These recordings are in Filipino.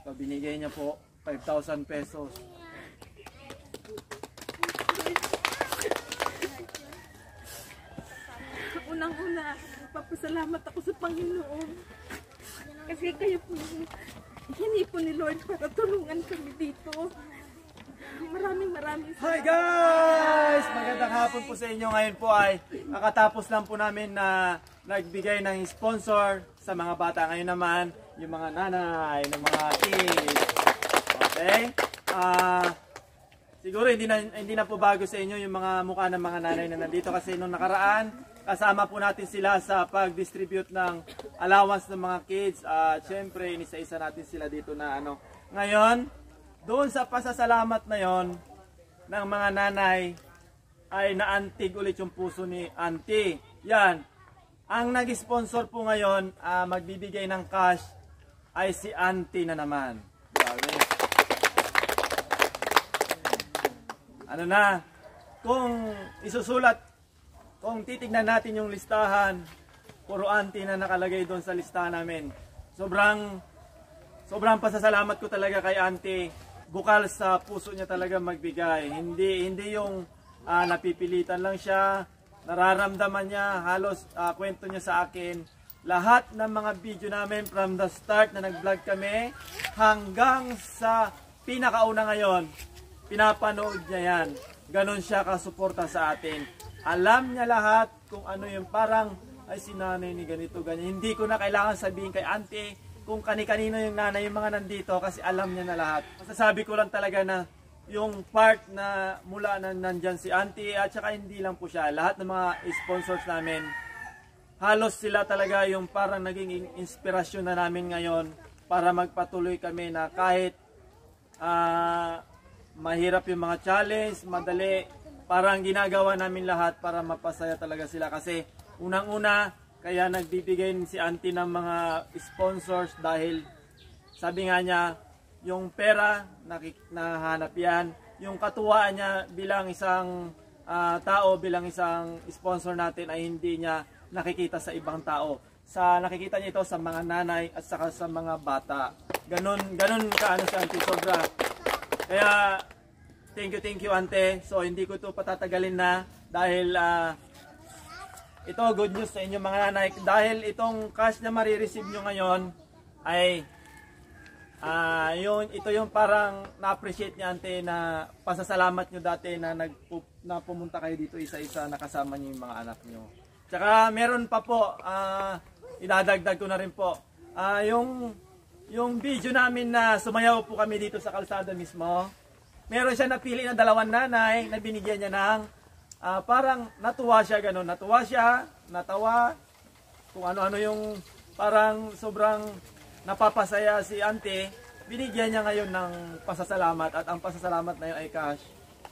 So binigay niya po 5,000 pesos. Unang-una, papasalamat ako sa Panginoon. Kasi kayo po, hindi po ni Lord para tulungan kami dito. Maraming salamat. Hi guys! Magandang hapon po sa inyo. Ngayon po ay kakatapos lang po namin na nagbigay ng sponsor sa mga bata. Ngayon naman, yung mga nanay, ng mga kids. Okay? Siguro hindi na po bago sa inyo yung mga mukha ng mga nanay na nandito kasi nung nakaraan, kasama po natin sila sa pag-distribute ng allowance ng mga kids. At syempre, inisa-isa natin sila dito na ano. Ngayon, doon sa pasasalamat na yon ng mga nanay, ay naantig ulit yung puso ni Auntie. Yan. Ang nag-sponsor po ngayon, magbibigay ng cash, ay si Auntie na naman. Grabe. Ano na, kung isusulat, kung titignan natin yung listahan, puro Auntie na nakalagay doon sa listahan namin. Sobrang pasasalamat ko talaga kay Auntie. Bukal sa puso niya talaga magbigay. Hindi yung napipilitan lang siya, nararamdaman niya, halos kwento niya sa akin. Lahat ng mga video namin from the start na nag-vlog kami hanggang sa pinakauna ngayon, pinapanood niya yan. Ganon siya kasuporta sa atin. Alam niya lahat kung ano yung parang, ay si nanay ni ganito, ganyan. Hindi ko na kailangan sabihin kay Auntie kung kani-kanino yung nanay, yung mga nandito, kasi alam niya na lahat. Masasabi ko lang talaga na yung part na mula na nandyan si Auntie, at saka hindi lang po siya, lahat ng mga sponsors namin, halos sila talaga yung parang naging inspirasyon na namin ngayon para magpatuloy kami na kahit mahirap yung mga challenge, madali, parang ginagawa namin lahat para mapasaya talaga sila. Kasi unang-una, kaya nagbibigay si Auntie ng mga sponsors dahil sabi nga niya, yung pera, nahanap yan. Yung katuwaan niya bilang isang tao, bilang isang sponsor natin ay hindi niya nakikita sa ibang tao. Nakikita niya ito sa mga nanay at saka sa mga bata. Ganon kaano si Auntie, sobra. Kaya, thank you Auntie. So, hindi ko ito patatagalin na dahil ito, good news sa inyo mga nanay. Dahil itong cash na marireceive nyo ngayon ay ito yung parang na-appreciate niya Auntie na pasasalamat nyo dati na pumunta kayo dito isa-isa, nakasama nyo yung mga anak nyo. Tsaka meron pa po, idadagdag ko na rin po, yung video namin na sumayaw po kami dito sa kalsada mismo, meron siya napili na 2 nanay na binigyan niya ng parang natuwa siya, ganun. Natuwa siya, natawa, kung ano-ano yung parang sobrang napapasaya si Auntie. Binigyan niya ngayon ng pasasalamat at ang pasasalamat na yun ay cash.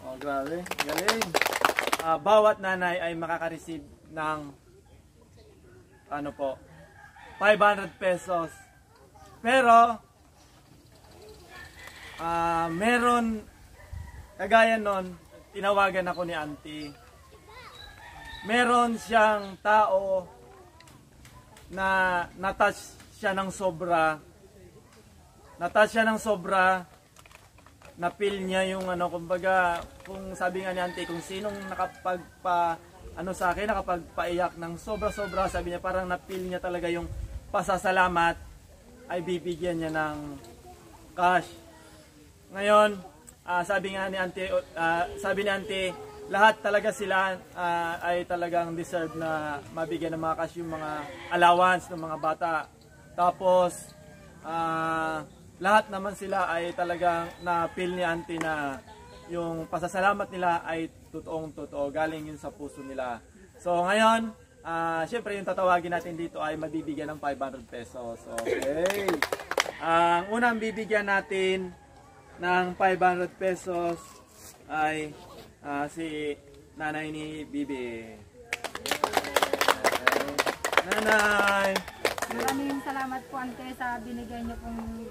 Oh, grabe, galing. Bawat nanay ay makaka-receive ng 500 pesos. Pero, meron, kagaya nun, tinawagan ako ni Auntie. Meron siyang tao na natouch siya ng sobra. Na-feel niya yung kumbaga, kung sabi nga ni Auntie, kung sinong nakapagpaiyak ng sobra-sobra, sabi niya, parang na-feel niya talaga yung pasasalamat, ay bibigyan niya ng cash. Ngayon, sabi ni Auntie, lahat talaga sila ay talagang deserve na mabigyan ng mga cash, yung mga allowance ng mga bata. Tapos, lahat naman sila ay talagang na-feel ni Auntie na yung pasasalamat nila ay totoong-totoo, galing yun sa puso nila. So ngayon, syempre yung tatawagin natin dito ay mabibigyan ng 500 pesos. Okay. Ang unang bibigyan natin ng 500 pesos ay si nanay ni Bibi. Nanay! Maraming salamat po Auntie sa binigay niyo pong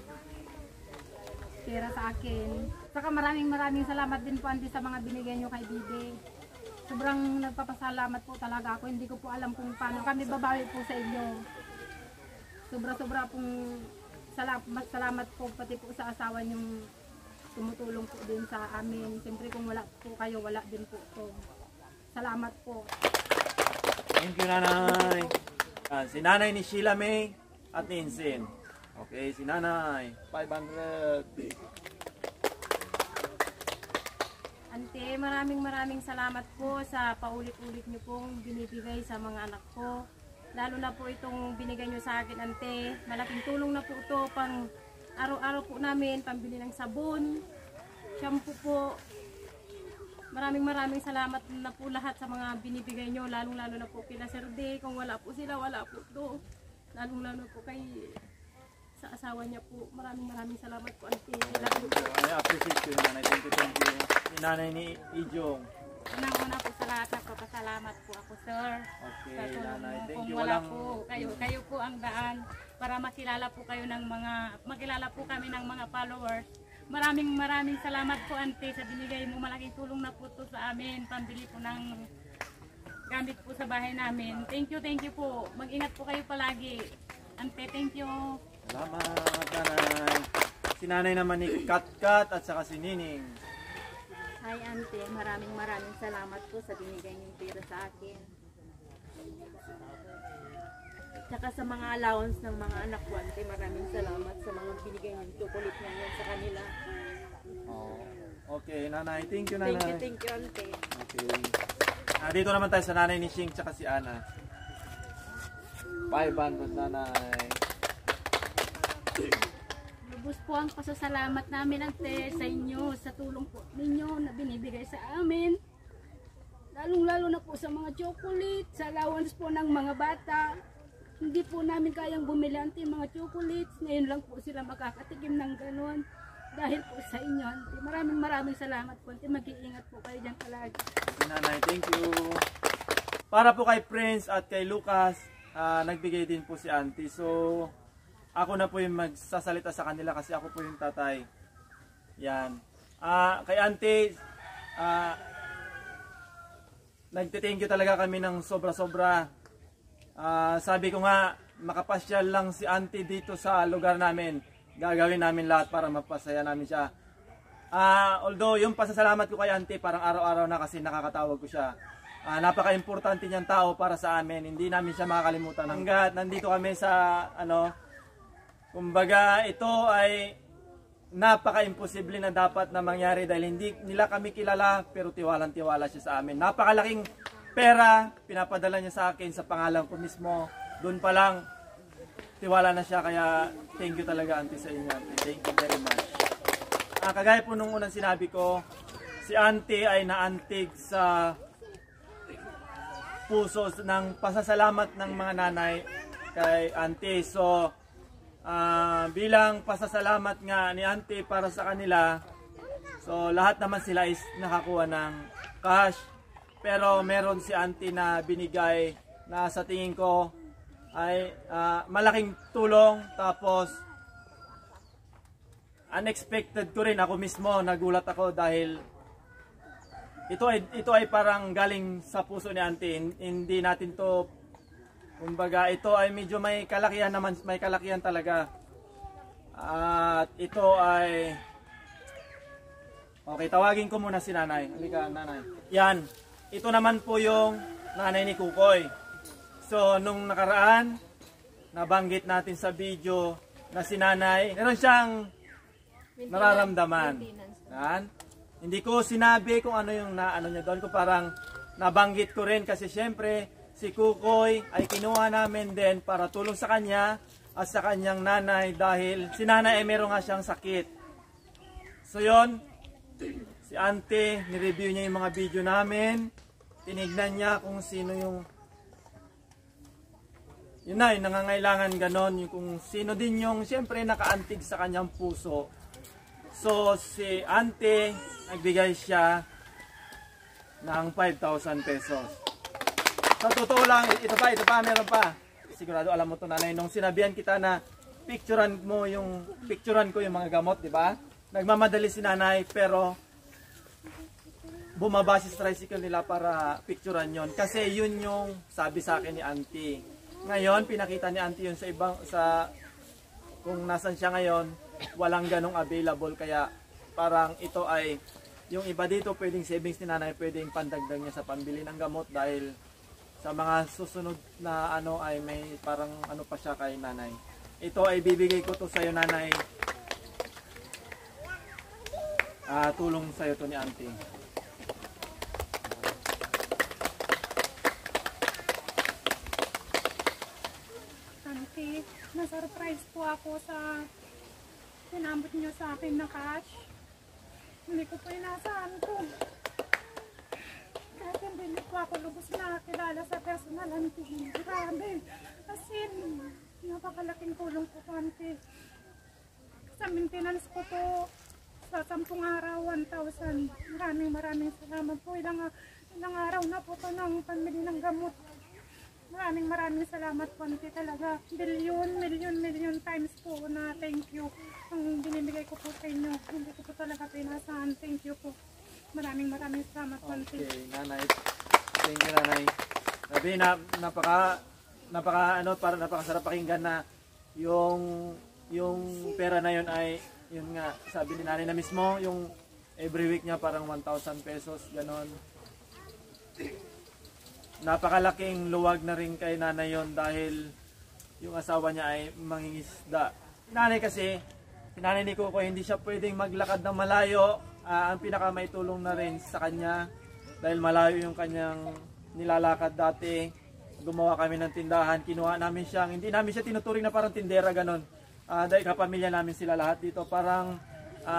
pera sa akin. Saka maraming salamat din po Auntie sa mga binigay niyo kay Bibi. Sobrang nagpapasalamat po talaga ako. Hindi ko po alam kung paano kami babawi po sa inyo. Sobra-sobra pong salamat mas salamat po pati po sa asawa niyong tumutulong po din sa amin. Siyempre kung wala po kayo, wala din po ito. Salamat po. Thank you, Nanay. Si Nanay ni Sheila May at ni Insin. Okay, si Nanay, 500. Ante, maraming salamat po sa paulit-ulit niyo pong binibigay sa mga anak ko. Lalo na po itong binigay niyo sa akin, Ante. Malaking tulong na po ito pang araw-araw po namin, pambili ng sabon, shampoo po. Maraming salamat na po lahat sa mga binibigay niyo, lalong-lalo na po kila Sir Day. Kung wala po sila, wala po ito. Lalong-lalo po kay sa asawa niya po. Maraming salamat po, Ante. I appreciate you, Nanay. Thank you. Si Nanay ni Ijong. Unang-una po sa lahat, nagpapasalamat po ako, sir. Okay, Sa tulong Nanay. mo. Thank Kung you. wala po, kayo po ang daan para makilala po kayo ng makilala po kami ng mga followers. Maraming salamat po, Ante, sa binigay mo. Malaking tulong na po to sa amin. Pambili po ng gamit po sa bahay namin. Thank you po. Mag-ingat po kayo palagi. Ante, thank you. Salamat, Nanay. Si Nanay naman ni Katkat at saka si Nining. Hi, Ante. Maraming salamat po sa binigay niyong pera sa akin. Tsaka sa mga allowance ng mga anak ko, Ante. Maraming salamat sa mga binigay niyong chocolate ngayon sa kanila. Oh. Okay, Nanay. Thank you, Nanay. Thank you, Ante. Okay. Dito naman tayo sa Nanay ni Shing tsaka si Ana. 500, Nanay. Lubos po ang pasasalamat namin, Ante, sa inyo, sa tulong po ninyo na binibigay sa amin. Lalong-lalo na po sa mga chocolate, sa allowance po ng mga bata. Hindi po namin kayang bumili, Ante, mga chocolates. Ngayon lang po sila makakatikim ng ganon. Dahil po sa inyo, Ante. Maraming salamat po, Ante. Mag-iingat po kayo dyan palagi. Nanay, thank you. Para po kay Prince at kay Lucas, nagbigay din po si Auntie. So, ako na po yung magsasalita sa kanila kasi ako po yung tatay. Yan. Kay Auntie, nagte-thank you talaga kami ng sobra-sobra. Sabi ko nga, makapasyal lang si Auntie dito sa lugar namin. Gagawin namin lahat para mapasaya namin siya. Although yung pasasalamat ko kay Auntie parang araw-araw na kasi nakakatawag ko siya. Napaka-importante niyang tao para sa amin. Hindi namin siya makakalimutan. Hanggat nandito kami sa kumbaga ito ay napaka-imposible na dapat na mangyari dahil hindi nila kami kilala pero tiwalang-tiwala siya sa amin. Napakalaking pera pinapadala niya sa akin sa pangalan ko mismo. Doon pa lang tiwala na siya kaya thank you talaga, Auntie, sa inyo. Auntie. Thank you very much. Kagaya po nung unang sinabi ko, si Auntie ay naantig sa puso ng pasasalamat ng mga nanay kay Auntie. So, bilang pasasalamat nga ni Auntie para sa kanila, so lahat naman sila is nakakuha ng cash. Pero meron si Auntie na binigay na sa tingin ko ay malaking tulong. Tapos, unexpected ko rin ako mismo. Nagulat ako dahil ito ay parang galing sa puso ni Auntie. Hindi natin to, kumbaga ito ay medyo may kalakihan naman, may kalakihan talaga. At ito ay okay, tawagin ko muna si Nanay. Halika, Nanay. Yan. Ito naman po yung nanay ni Kukoy. So nung nakaraan, nabanggit natin sa video na si Nanay, meron siyang nararamdaman. Yan. Hindi ko sinabi kung ano yung naano niya doon, ko parang nabanggit ko rin kasi syempre si Kukoy ay kinuha namin din para tulong sa kanya at sa kanyang nanay dahil si nanay ay meron nga siyang sakit. So yon, si Auntie, nireview niya yung mga video namin, tinignan niya kung sino yung yun na, yung nangangailangan ganon, yung kung sino din yung syempre nakaantig sa kanyang puso. So si Auntie, nagbigay siya ng 5,000 pesos. Sa totoo lang, ito pa, meron pa. Sigurado alam mo to, Nanay, nung sinabihan kita na picturean ko yung mga gamot, di ba? Nagmamadali si Nanay, pero bumaba si tricycle nila para picturean yon. Kasi yun yung sabi sa akin ni Auntie. Ngayon, pinakita ni Auntie yun sa kung nasan siya ngayon, walang ganong available. Kaya parang ito ay, yung iba dito pwedeng savings ni nanay, pwedeng pandagdag niya sa pambili ng gamot dahil sa mga susunod na ano ay may parang ano pa siya kay nanay. Ito ay bibigay ko to sa iyo nanay. Tulong sa iyo to ni auntie. Auntie, na-surprise po ako sa sinambot niyo sa akin na cash. Hindi ko po inaasahan ko. Kahit hindi ko ako lubos na kilala sa personal, auntie. Grabe. As in, napakalaking tulong po, auntie. Sa maintenance ko to, sa 10 araw, 1,000. Maraming salamat po. Ilang araw na po to ng pamili ng gamot. Maraming salamat po, auntie, talaga. Million times po na thank you ang binibigay ko po sa inyo. Hindi ko po talaga pinasahan. Thank you po. Maraming salamat po, auntie. Okay, nanay. Thank you, nanay. Sabi na napakasarap pakinggan na yung pera na yun ay yun nga, sabi ni nanay na mismo, yung every week niya parang 1,000 pesos, ganon. Napakalaking luwag na rin kay nanay yon dahil yung asawa niya ay mangingisda. Nanay kasi, si nanay ni Kuko, hindi siya pwedeng maglakad ng malayo. Ang pinakamaitulong na rin sa kanya dahil malayo yung kanyang nilalakad dati. Gumawa kami ng tindahan, kinuha namin siyang, hindi namin siya tinuturing na parang tindera, ganon. Dahil kapamilya namin sila lahat dito, parang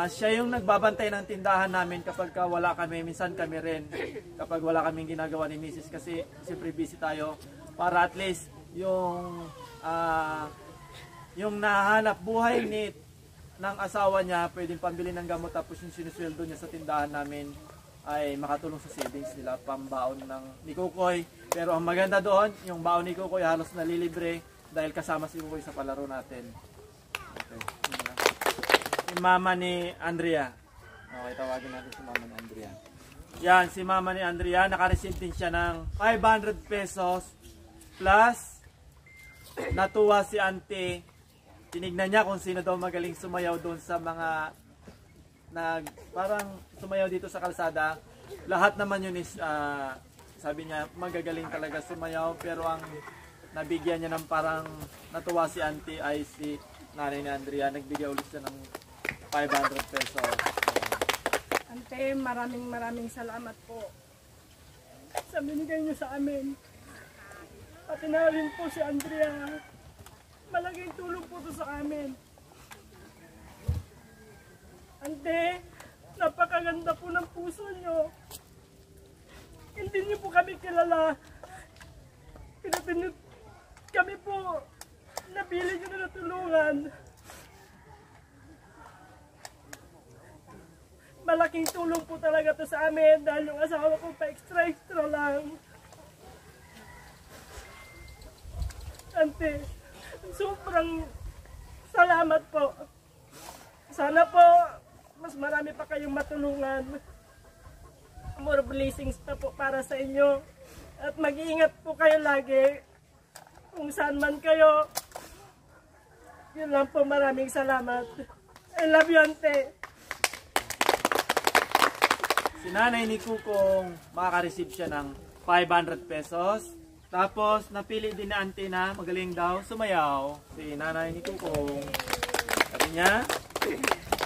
siya yung nagbabantay ng tindahan namin kapag wala kami, minsan kami rin kapag wala kaming ginagawa ni Mrs. kasi siyempre busy tayo, para at least yung nahanap buhay ng asawa niya pwedeng pambili ng gamot, tapos yung sinusweldo niya sa tindahan namin ay makatulong sa savings nila, pambaon ni Kukoy. Pero ang maganda doon, yung baon ni Kukoy halos nalilibre dahil kasama si Kukoy sa palaro natin. Okay. Si mama ni Andrea. Okay, tawagin natin si mama ni Andrea. Yan, si mama ni Andrea, naka-receive din siya ng 500 pesos plus natuwa si auntie. Tinignan niya kung sino daw magaling sumayaw doon sa mga parang sumayaw dito sa kalsada. Lahat naman yun is sabi niya magagaling talaga sumayaw, pero ang nabigyan niya ng parang natuwa si auntie ay si nanay ni Andrea. Nagbigay ulit siya ng 500 pesos. Ante, maraming salamat po sa binigay niyo sa amin. Pati na rin po si Andrea. Malaking tulong po to sa amin. Ante, napakaganda po ng puso niyo. Hindi niyo po kami kilala. Kami po, nabili niyo na natulungan. Malaking tulong po talaga to sa amin dahil yung asawa ko pa extra lang. Ante, sobrang salamat po. Sana po, mas marami pa kayong matulungan. More blessings pa po para sa inyo. At mag-iingat po kayo lagi. Kung saan man kayo. Yun lang po, maraming salamat. I love you, ante. Si nanay ni Kukong makaka-receive siya ng 500 pesos. Tapos napili din na auntie na magaling daw sumayaw. Si nanay ni Kukong. Sabi niya,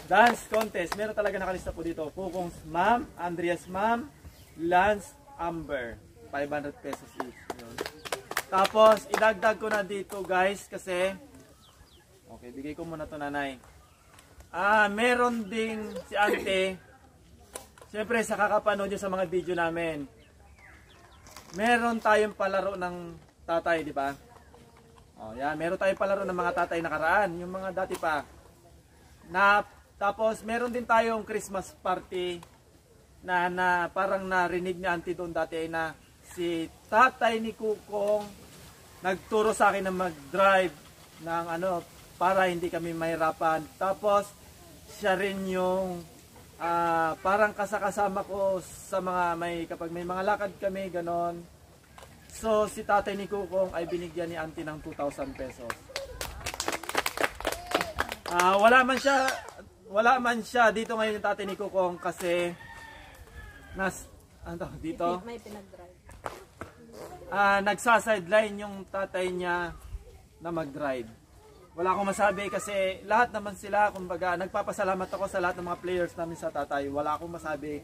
dance contest. Meron talaga nakalista po dito. Kukong's mom, Andrea's mom, Lance Amber. 500 pesos each. Yun. Tapos idagdag ko na dito guys kasi okay, bigay ko muna to nanay. Meron ding si auntie. Siyempre sa kakapanood nyo sa mga video namin, meron tayong palaro ng tatay, di ba? Yan, meron tayong palaro ng mga tatay nakaraan, yung mga dati pa. Tapos meron din tayong Christmas party na parang narinig ni auntie doon dati ay na si tatay ni Kukong nagturo sa akin na mag-drive ng para hindi kami mahirapan. Tapos siya rin yung parang kasama ko sa mga kapag may mga lakad kami, ganon. So si tatay ni Kukong ay binigyan ni auntie ng 2,000 pesos. Wala man siya dito ngayon yung tatay ni Kukong kasi dito May pinag-drive. nagsa-sideline yung tatay niya na mag-drive. Wala akong masabi kasi lahat naman sila, kumbaga, nagpapasalamat ako sa lahat ng mga players namin sa tatay. Wala akong masabi.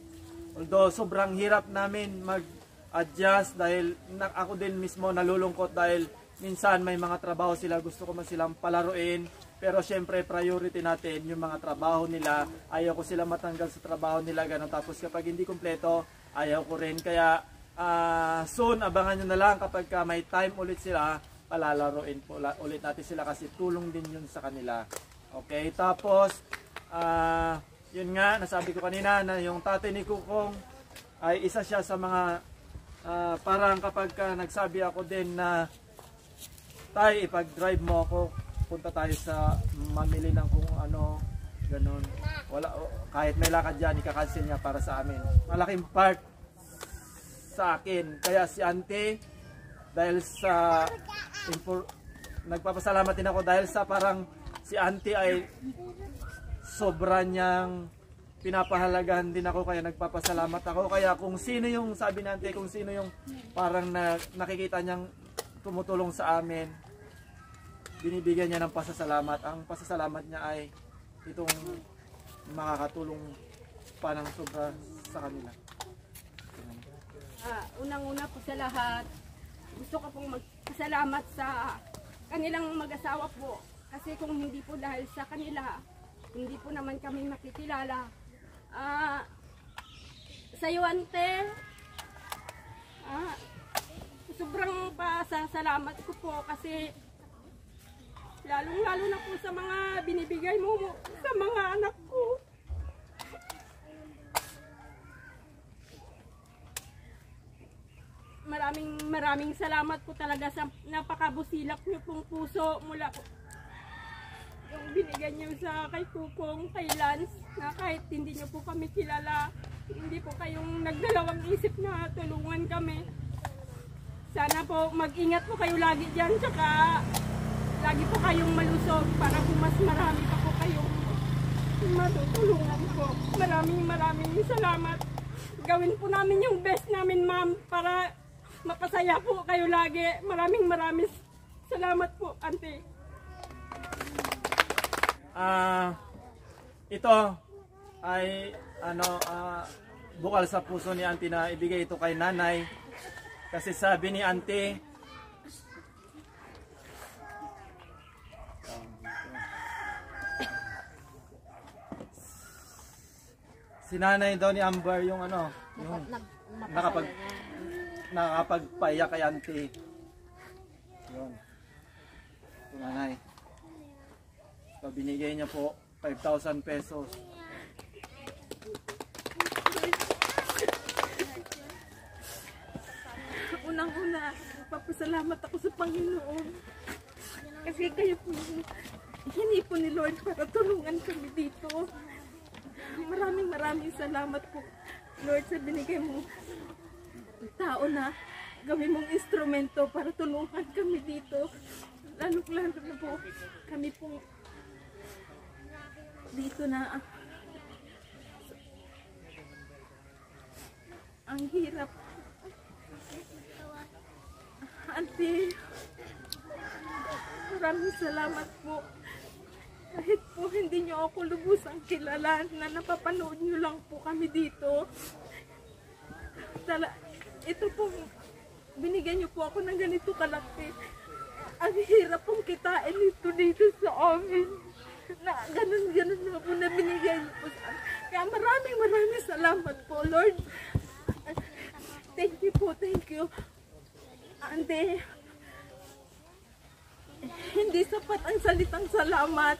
Although sobrang hirap namin mag-adjust dahil ako din mismo nalulungkot dahil minsan may mga trabaho sila, gusto ko man silang palaruin. Pero syempre priority natin yung mga trabaho nila. Ayaw ko sila matanggal sa trabaho nila, ganun. Tapos kapag hindi kumpleto, ayaw ko rin. Kaya soon, abangan nyo na lang kapag may time ulit sila, palalaroin po ulit natin sila kasi tulong din yun sa kanila. Okay, tapos yun nga, nasabi ko kanina na yung tatay ni Kukong ay isa siya sa mga parang kapag nagsabi ako din na tay, ipag-drive mo ako, punta tayo sa mamili ng kung ano, ganun. Wala, kahit may lakad dyan, ika-cancel niya para sa amin. Malaking part sa akin. Kaya si Auntie, dahil sa nagpapasalamat din ako dahil sa parang si Auntie ay sobra niyang pinapahalagahan din ako, kaya nagpapasalamat ako. Kaya kung sino yung, sabi ni Auntie, kung sino yung parang nakikita niyang tumutulong sa amin, binibigyan niya ng pasasalamat. Ang pasasalamat niya ay itong makakatulong pa ng sobra sa kanila. Unang-una po sa lahat, gusto ko pong magpasalamat sa kanilang mag-asawa po. Kasi kung hindi po dahil sa kanila, hindi po naman kami makikilala. Sa iyo, Ante, sobrang pasasalamat ko po kasi lalong-lalo na po sa mga binibigay mo sa mga anak ko. Maraming salamat po talaga sa napakabusilak niyo pong puso mula po yung binigay niyo sa kay Kukong, kay Lance, na kahit hindi niyo po kami kilala, hindi po kayong nagdalawang isip na tulungan kami. Sana po mag-ingat po kayo lagi dyan, tsaka lagi po kayong malusog para po mas marami pa po kayong matutulungan po. Maraming salamat. Gawin po namin yung best namin, ma'am, para mapasaya po kayo lagi. Maraming salamat po, Ante. Ito ay bukal sa puso ni Auntie na ibigay ito kay nanay. Kasi sabi ni Auntie, si nanay daw ni Amber yung yung nakapagpayak kay Auntie. Yun. Ito nanay. So, binigay niya po 5,000 pesos. Unang-una, papasalamat ako sa Panginoon. Kasi kayo po hindi po ni Lord para tulungan kami dito. Maraming salamat po, Lord, sa binigay mo tao na gawin mong instrumento para tulungan kami dito. Lalo-lalo na po kami po dito na ang hirap. Auntie, maraming salamat po. Kahit po hindi niyo ako lubusang kilala, na napapanood niyo lang po kami dito. Ito po, binigyan niyo po ako ng ganito kalaki. Ang hirap pong kitain ito dito sa amin. Na ganun na po na binigyan niyo po sa amin. Kaya maraming salamat po, Lord. Thank you po, thank you. Ante, hindi sapat ang salitang salamat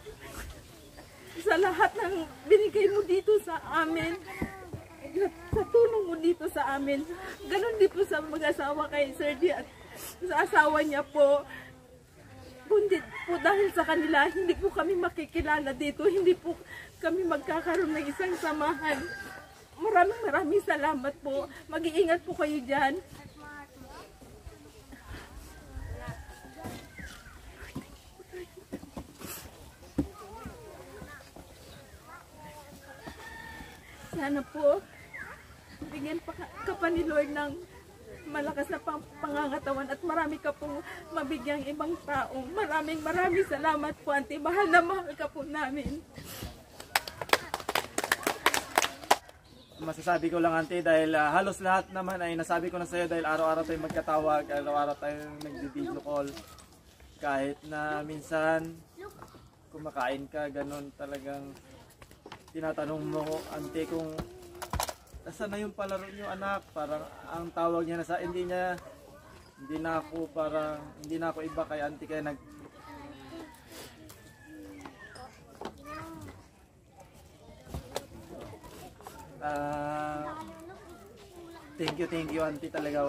sa lahat ng binigay mo dito sa amin, sa tulong mo dito sa amin. Ganon din po sa mag-asawa kay Sir D at sa asawa niya po. Kundi po dahil sa kanila, hindi po kami makikilala dito, hindi po kami magkakaroon ng isang samahan. Maraming salamat po. Mag-iingat po kayo dyan. Sana po, bigyan ka pa ni Lord ng malakas na pangangatawan at marami ka pong mabigyang ibang tao. Maraming salamat po, Auntie. Mahal na mahal ka po namin. Masasabi ko lang, Auntie, dahil halos lahat naman ay nasabi ko na sa'yo dahil araw-araw tayong magkatawag, araw-araw tayong nag-video call. Kahit na minsan kumakain ka, ganun talagang tinatanong mo, Auntie, kung nasaan na yung palaro niyo, anak? Parang ang tawag niya na sa hindi na ako iba kay Auntie, kaya thank you Auntie talaga.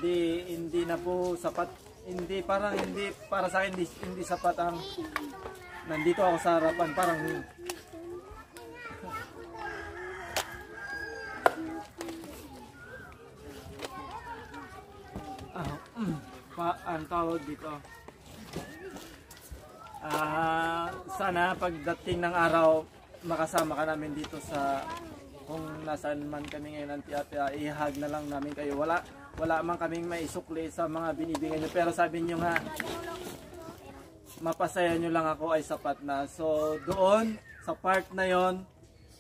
Hindi na po sapat, hindi para sa akin hindi sapat ang nandito ako sa harapan, parang ang tawag dito. Sana pagdating ng araw makasama ka namin dito sa kung nasaan man kami ngayon, Auntie, at ihag na lang namin kayo. Wala man kaming maisukli sa mga binibigay nyo, pero sabi nyo nga mapasaya nyo lang ako ay sapat na. So doon sa part na yon,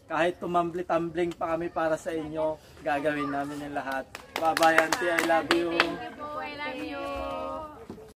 kahit tumambli-tumbling pa kami para sa inyo, gagawin namin yung lahat. Bye bye, Auntie, I love you. I love you.